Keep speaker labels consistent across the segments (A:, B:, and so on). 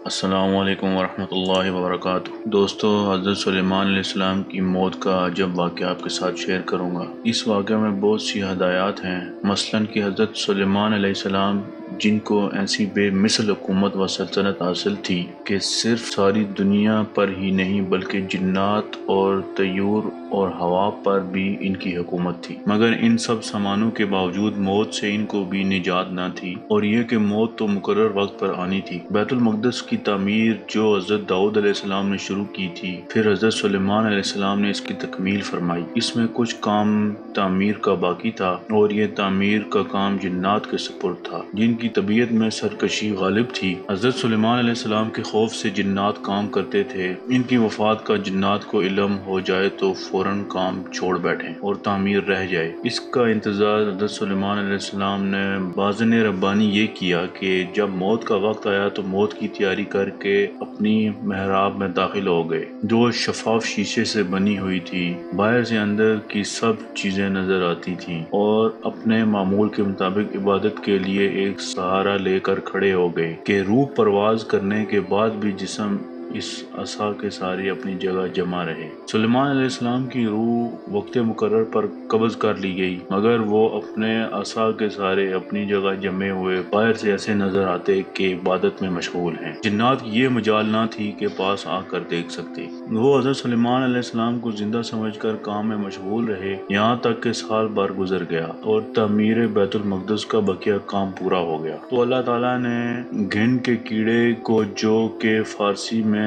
A: السلام علیکم ورحمۃ اللہ وبرکاتہ۔ دوستو، حضرت سلیمان علیہ السلام کی موت کا عجب واقعہ آپ کے ساتھ شیئر کروں گا۔ اس واقعہ میں بہت سی ہدایات ہیں، مثلاً کہ حضرت سلیمان علیہ السلام جن کو ایسی بے مثل حکومت و سلطنت حاصل تھی کہ صرف ساری دنیا پر ہی نہیں بلکہ جنات اور طیور اور ہوا پر بھی ان کی حکومت تھی، مگر ان سب سامانوں کے باوجود موت سے ان کو بھی نجات نہ تھی، اور یہ کہ موت تو مقرر وقت پر آنی تھی۔ بیت المقدس کی تعمیر جو حضرت داؤد علیہ السلام نے شروع کی تھی، پھر حضرت سلیمان علیہ السلام نے اس کی تکمیل فرمائی۔ اس میں کچھ کام تعمیر کا باقی تھا، اور یہ تعمیر کا کام جنات کے سپرد تھا جن کی طبیعت میں سرکشی غالب تھی۔ حضرت سلیمان علیہ السلام کے خوف سے جنات کام کرتے تھے، ان کی وفات کا جنات کو علم ہو جائے تو فوراً کام چھوڑ بیٹھیں اور تعمیر رہ جائے۔ اس کا انتظار حضرت سلیمان علیہ السلام نے باذن ربانی یہ کیا کہ جب موت کا وقت آیا تو موت کی تیاری کر کے اپنی محراب میں داخل ہو گئے، جو شفاف شیشے سے بنی ہوئی تھی، باہر سے اندر کی سب چیزیں نظر آتی تھیں، اور اپنے معمول کے مطابق عبادت کے لیے ایک سہارا لے کر کھڑے ہو گئے کہ روح پرواز کرنے کے بعد بھی جسم اس عصا کے سارے اپنی جگہ جمع رہے۔ سلیمان علیہ السلام کی روح وقت مقرر پر قبض کر لی گئی، مگر وہ اپنے عصا کے سارے اپنی جگہ جمے ہوئے باہر سے ایسے نظر آتے کہ عبادت میں مشغول ہیں۔ جنات کی یہ مجال نہ تھی کہ پاس آ کر دیکھ سکتے۔ وہ حضرت سلیمان علیہ السلام کو زندہ سمجھ کر کام میں مشغول رہے، یہاں تک کہ سال بھر گزر گیا اور تعمیر بیت المقدس کا بقیہ کام پورا ہو گیا۔ تو اللہ تعالیٰ نے گھن کے کیڑے کو، جو کہ فارسی میں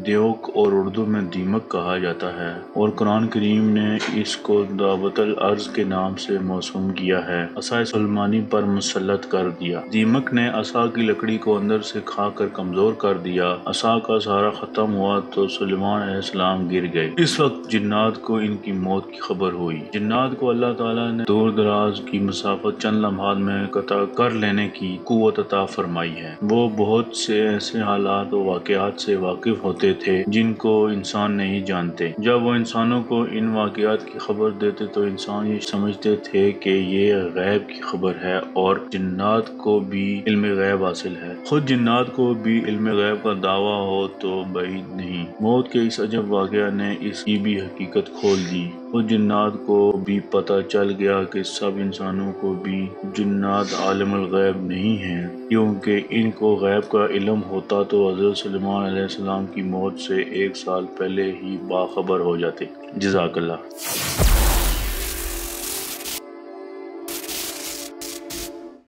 A: دیوک اور اردو میں دیمک کہا جاتا ہے، اور قرآن کریم نے اس کو دابت الارض کے نام سے موسوم کیا ہے، عصا سلیمانی پر مسلط کر دیا۔ دیمک نے عصا کی لکڑی کو اندر سے کھا کر کمزور کر دیا۔ عصا کا سہارا ختم ہوا تو سلیمان علیہ السلام گر گئے۔ اس وقت جنات کو ان کی موت کی خبر ہوئی۔ جنات کو اللہ تعالیٰ نے دور دراز کی مسافت چند لمحات میں قطع کر لینے کی قوت عطا فرمائی ہے۔ وہ بہت سے ایسے حالات و واقعات سے واقف ہوتے تھے جن کو انسان نہیں جانتے۔ جب وہ انسانوں کو ان واقعات کی خبر دیتے تو انسان یہ سمجھتے تھے کہ یہ غیب کی خبر ہے، اور جنات کو بھی علم غیب حاصل ہے۔ خود جنات کو بھی علم غیب کا دعویٰ ہو تو بعید نہیں۔ موت کے اس عجب واقعہ نے اس کی بھی حقیقت کھول دی۔ خود جنات کو بھی پتہ چل گیا کہ سب انسانوں کو بھی جنات عالم الغیب نہیں ہیں، کیونکہ ان کو غیب کا علم ہوتا تو حضرت سلیمان علیہ السلام کی موت سے 1 سال پہلے ہی باخبر ہو جاتے۔ جزاک اللہ۔